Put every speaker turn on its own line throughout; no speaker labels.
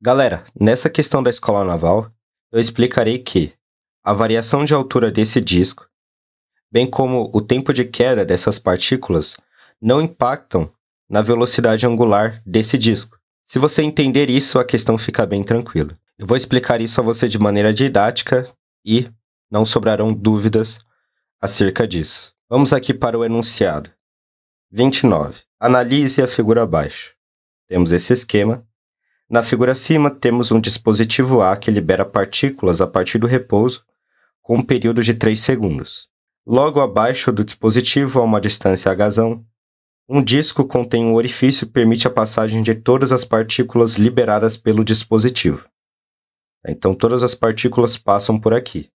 Galera, nessa questão da escola naval, eu explicarei que a variação de altura desse disco, bem como o tempo de queda dessas partículas, não impactam na velocidade angular desse disco. Se você entender isso, a questão fica bem tranquila. Eu vou explicar isso a você de maneira didática e não sobrarão dúvidas acerca disso. Vamos aqui para o enunciado. 29. Analise a figura abaixo. Temos esse esquema. Na figura acima, temos um dispositivo A que libera partículas a partir do repouso com um período de 3 segundos. Logo abaixo do dispositivo, a uma distância Hzão, um disco contém um orifício que permite a passagem de todas as partículas liberadas pelo dispositivo. Então, todas as partículas passam por aqui.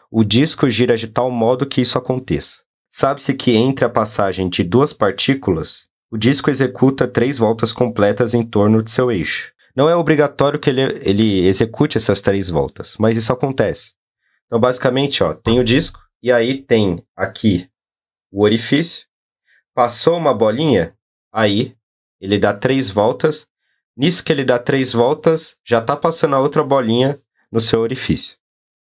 O disco gira de tal modo que isso aconteça. Sabe-se que entre a passagem de duas partículas, o disco executa 3 voltas completas em torno de seu eixo. Não é obrigatório que ele execute essas 3 voltas, mas isso acontece. Então, basicamente, tem o disco, e aí tem aqui o orifício. Passou uma bolinha, aí ele dá 3 voltas. Nisso que ele dá 3 voltas, já está passando a outra bolinha no seu orifício,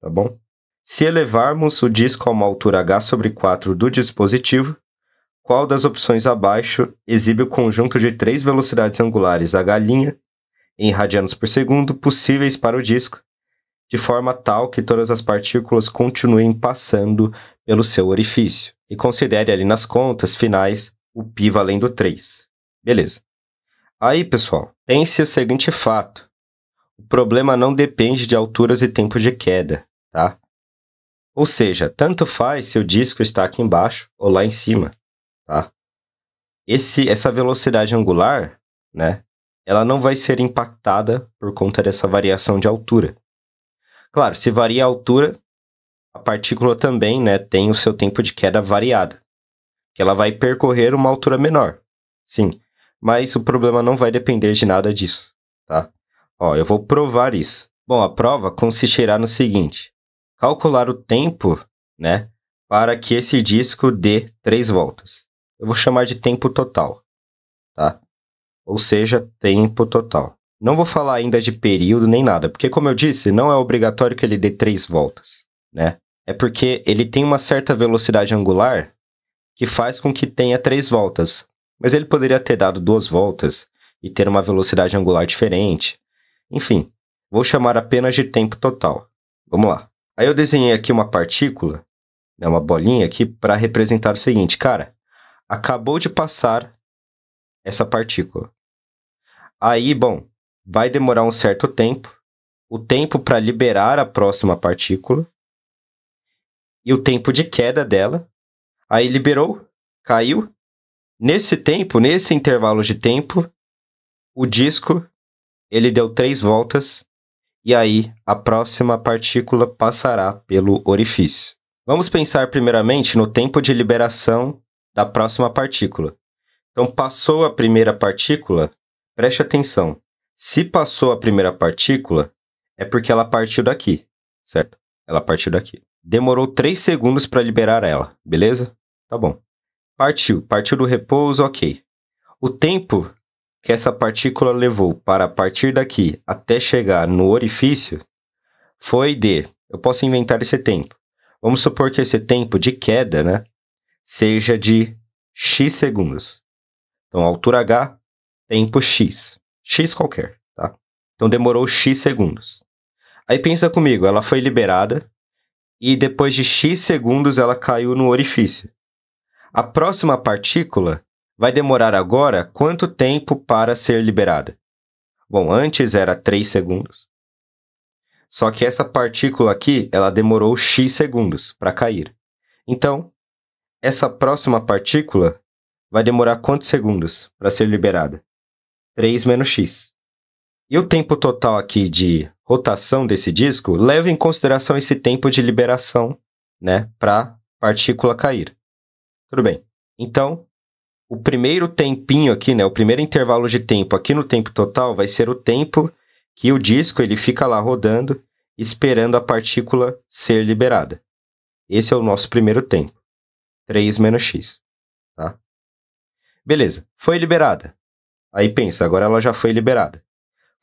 tá bom? Se elevarmos o disco a uma altura h/4 do dispositivo, qual das opções abaixo exibe o conjunto de 3 velocidades angulares h' em radianos por segundo possíveis para o disco, de forma tal que todas as partículas continuem passando pelo seu orifício. E considere ali nas contas finais o π valendo 3. Beleza. Aí, pessoal, tem-se o seguinte fato. O problema não depende de alturas e tempos de queda, tá? Ou seja, tanto faz se o disco está aqui embaixo ou lá em cima, tá? Essa velocidade angular, né? Ela não vai ser impactada por conta dessa variação de altura. Claro, se varia a altura, a partícula também, né, tem o seu tempo de queda variado, que ela vai percorrer uma altura menor, sim, mas o problema não vai depender de nada disso, tá? Eu vou provar isso. Bom, a prova consistirá no seguinte: calcular o tempo, né, para que esse disco dê 3 voltas. Eu vou chamar de tempo total, tá? Ou seja, tempo total. Não vou falar ainda de período nem nada, porque como eu disse, não é obrigatório que ele dê 3 voltas, né? É porque ele tem uma certa velocidade angular que faz com que tenha 3 voltas. Mas ele poderia ter dado 2 voltas e ter uma velocidade angular diferente. Enfim, vou chamar apenas de tempo total. Vamos lá. Aí eu desenhei aqui uma partícula, né, uma bolinha aqui, para representar o seguinte. Cara, acabou de passar essa partícula. Aí, bom, vai demorar um certo tempo. O tempo para liberar a próxima partícula. E o tempo de queda dela. Aí liberou, caiu. Nesse tempo, nesse intervalo de tempo, o disco, ele deu 3 voltas. E aí, a próxima partícula passará pelo orifício. Vamos pensar primeiramente no tempo de liberação da próxima partícula. Então, passou a primeira partícula, preste atenção. Se passou a primeira partícula, é porque ela partiu daqui, certo? Ela partiu daqui. Demorou 3 segundos para liberar ela, beleza? Tá bom. Partiu do repouso, ok. O tempo que essa partícula levou para partir daqui até chegar no orifício foi de... Eu posso inventar esse tempo. Vamos supor que esse tempo de queda, né, seja de x segundos. Então, altura h, tempo x. X qualquer, tá? Então, demorou x segundos. Aí pensa comigo, ela foi liberada e depois de x segundos ela caiu no orifício. A próxima partícula vai demorar agora quanto tempo para ser liberada? Bom, antes era 3 segundos. Só que essa partícula aqui, ela demorou x segundos para cair. Então, essa próxima partícula vai demorar quantos segundos para ser liberada? 3 menos x. E o tempo total aqui de rotação desse disco leva em consideração esse tempo de liberação, né, para a partícula cair. Tudo bem. Então, o primeiro tempinho aqui, né, o primeiro intervalo de tempo aqui no tempo total vai ser o tempo que o disco ele fica lá rodando, esperando a partícula ser liberada. Esse é o nosso primeiro tempo. 3 menos x. Tá? Beleza. Foi liberada. Aí pensa, agora ela já foi liberada.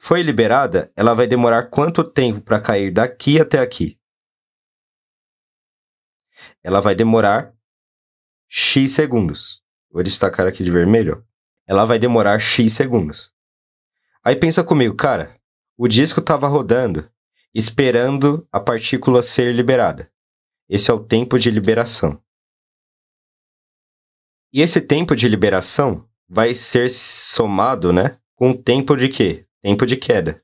Foi liberada, ela vai demorar quanto tempo para cair daqui até aqui? Ela vai demorar X segundos. Vou destacar aqui de vermelho. Ela vai demorar X segundos. Aí pensa comigo, cara. O disco estava rodando, esperando a partícula ser liberada. Esse é o tempo de liberação. E esse tempo de liberação vai ser somado, né, com o tempo de quê? Tempo de queda.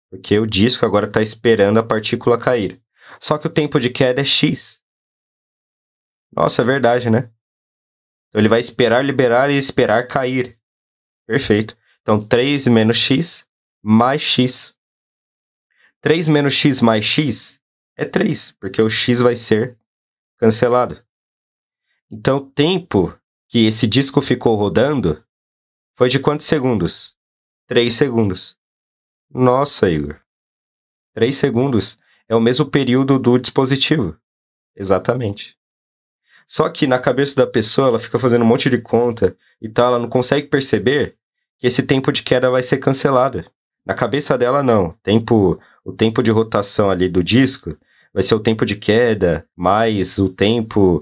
Porque o disco agora está esperando a partícula cair. Só que o tempo de queda é X. Nossa, é verdade, né? Então ele vai esperar liberar e esperar cair. Perfeito. Então 3 menos X mais X. 3 menos X mais X é 3, porque o X vai ser cancelado. Então o tempo que esse disco ficou rodando foi de quantos segundos? 3 segundos. Nossa, Igor. 3 segundos é o mesmo período do dispositivo. Exatamente. Só que na cabeça da pessoa, ela fica fazendo um monte de conta e tal, ela não consegue perceber que esse tempo de queda vai ser cancelado. Na cabeça dela, não. O tempo de rotação ali do disco vai ser o tempo de queda, mais o tempo...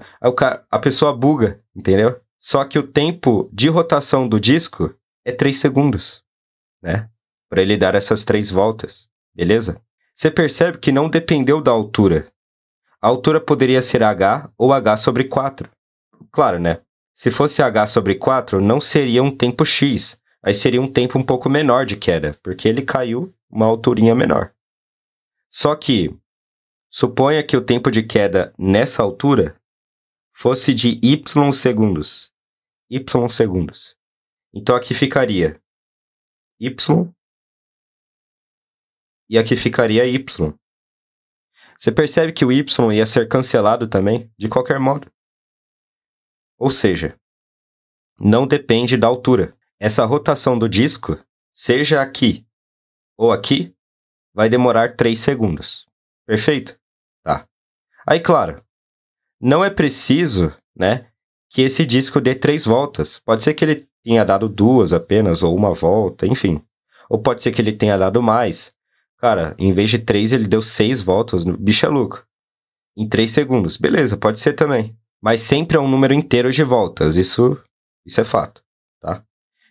A pessoa buga, entendeu? Só que o tempo de rotação do disco é 3 segundos, né? Para ele dar essas 3 voltas, beleza? Você percebe que não dependeu da altura. A altura poderia ser h ou h sobre 4. Claro, né? Se fosse h sobre 4, não seria um tempo x. Aí seria um tempo um pouco menor de queda, porque ele caiu uma alturinha menor. Só que, suponha que o tempo de queda nessa altura fosse de y segundos. Y segundos. Então aqui ficaria y e aqui ficaria y. Você percebe que o y ia ser cancelado também, de qualquer modo. Ou seja, não depende da altura. Essa rotação do disco, seja aqui ou aqui, vai demorar 3 segundos. Perfeito? Tá. Aí, claro, não é preciso, né, que esse disco dê 3 voltas. Pode ser que ele tenha dado 2 apenas, ou 1 volta, enfim. Ou pode ser que ele tenha dado mais. Cara, em vez de 3, ele deu 6 voltas. Bicho é louco. Em 3 segundos. Beleza, pode ser também. Mas sempre é um número inteiro de voltas. Isso é fato, tá?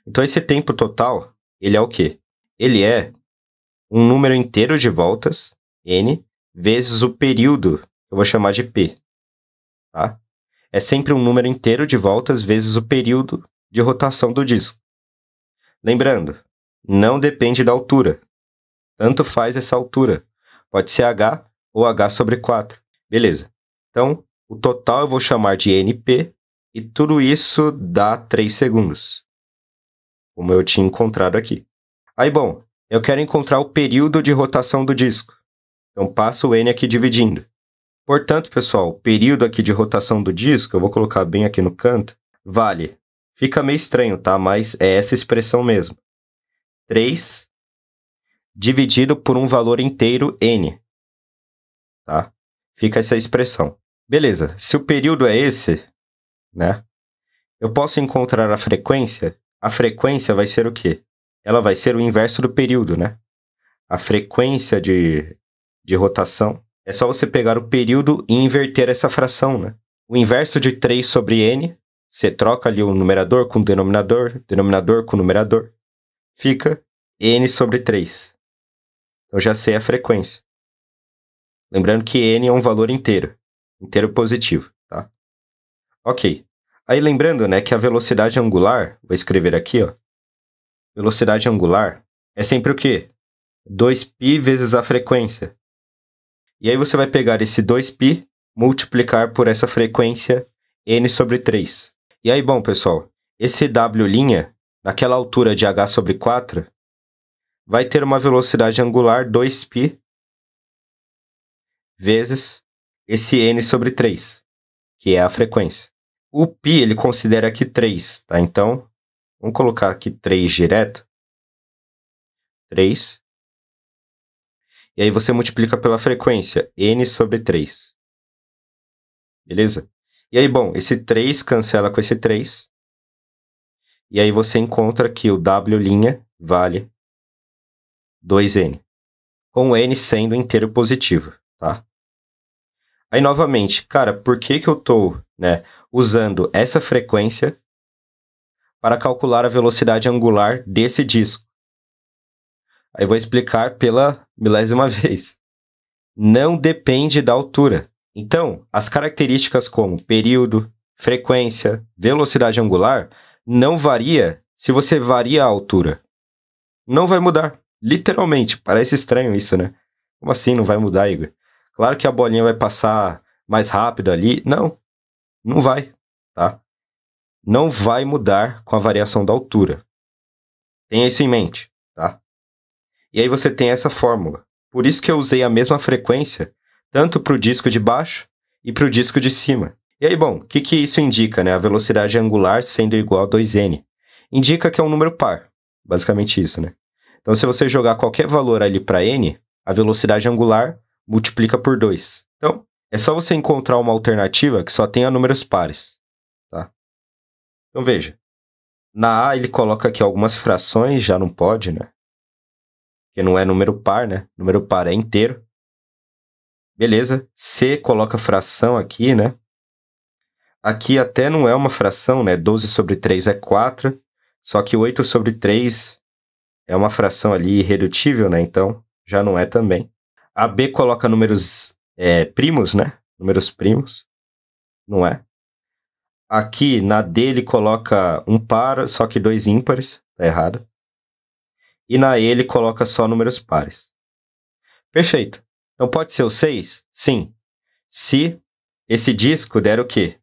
Então, esse tempo total, ele é o quê? Ele é um número inteiro de voltas, n, vezes o período, eu vou chamar de p, tá? É sempre um número inteiro de voltas vezes o período de rotação do disco. Lembrando, não depende da altura. Tanto faz essa altura. Pode ser h ou h sobre 4. Beleza. Então, o total eu vou chamar de np e tudo isso dá 3 segundos. Como eu tinha encontrado aqui. Aí, bom, eu quero encontrar o período de rotação do disco. Então, passo o n aqui dividindo. Portanto, pessoal, o período aqui de rotação do disco, eu vou colocar bem aqui no canto, vale. Fica meio estranho, tá? Mas é essa expressão mesmo. 3 dividido por um valor inteiro n. Tá? Fica essa expressão. Beleza, se o período é esse, né? Eu posso encontrar a frequência. A frequência vai ser o quê? Ela vai ser o inverso do período, né? A frequência de rotação. É só você pegar o período e inverter essa fração, né? O inverso de 3 sobre n, você troca ali o numerador com o denominador, denominador com o numerador, fica n sobre 3. Eu já sei a frequência. Lembrando que n é um valor inteiro positivo, tá? Ok. Aí lembrando, né, que a velocidade angular, vou escrever aqui, ó. Velocidade angular é sempre o quê? 2π vezes a frequência. E aí você vai pegar esse 2π, multiplicar por essa frequência n sobre 3. E aí, bom, pessoal, esse w', naquela altura de h sobre 4, vai ter uma velocidade angular 2π vezes esse n sobre 3, que é a frequência. O π, ele considera aqui 3, tá? Então, vamos colocar aqui 3 direto. 3. E aí você multiplica pela frequência, n sobre 3. Beleza? E aí, bom, esse 3 cancela com esse 3. E aí você encontra que o w' vale 2n, com n sendo inteiro positivo, tá? Aí, novamente, cara, por que eu estou, né, usando essa frequência para calcular a velocidade angular desse disco? Aí eu vou explicar pela milésima vez. Não depende da altura. Então, as características como período, frequência, velocidade angular não varia se você varia a altura. Não vai mudar. Literalmente. Parece estranho isso, né? Como assim não vai mudar, Igor? Claro que a bolinha vai passar mais rápido ali. Não. Não vai, tá? Não vai mudar com a variação da altura. Tenha isso em mente, tá? E aí você tem essa fórmula. Por isso que eu usei a mesma frequência, tanto para o disco de baixo e para o disco de cima. E aí, bom, o que isso indica, né? A velocidade angular sendo igual a 2n. Indica que é um número par. Basicamente isso, né? Então, se você jogar qualquer valor ali para n, a velocidade angular multiplica por 2. Então, é só você encontrar uma alternativa que só tenha números pares, tá? Então, veja. Na A, ele coloca aqui algumas frações, já não pode, né? Porque não é número par, né? Número par é inteiro. Beleza. C coloca fração aqui, né? Aqui até não é uma fração, né? 12 sobre 3 é 4. Só que 8 sobre 3 é uma fração ali irredutível, né? Então, já não é também. A B coloca números primos, né? Números primos. Não é. Aqui, na D, ele coloca um par, só que 2 ímpares. Tá errado. E na E, ele coloca só números pares. Perfeito. Então, pode ser o 6? Sim. Se esse disco der o quê?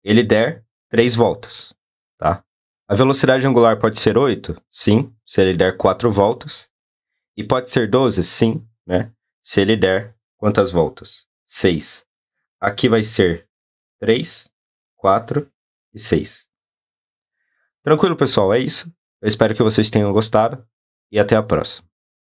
Ele der 3 voltas, tá? A velocidade angular pode ser 8? Sim, se ele der 4 voltas. E pode ser 12? Sim, né? Se ele der quantas voltas? 6. Aqui vai ser 3, 4 e 6. Tranquilo, pessoal? É isso. Eu espero que vocês tenham gostado e até a próxima.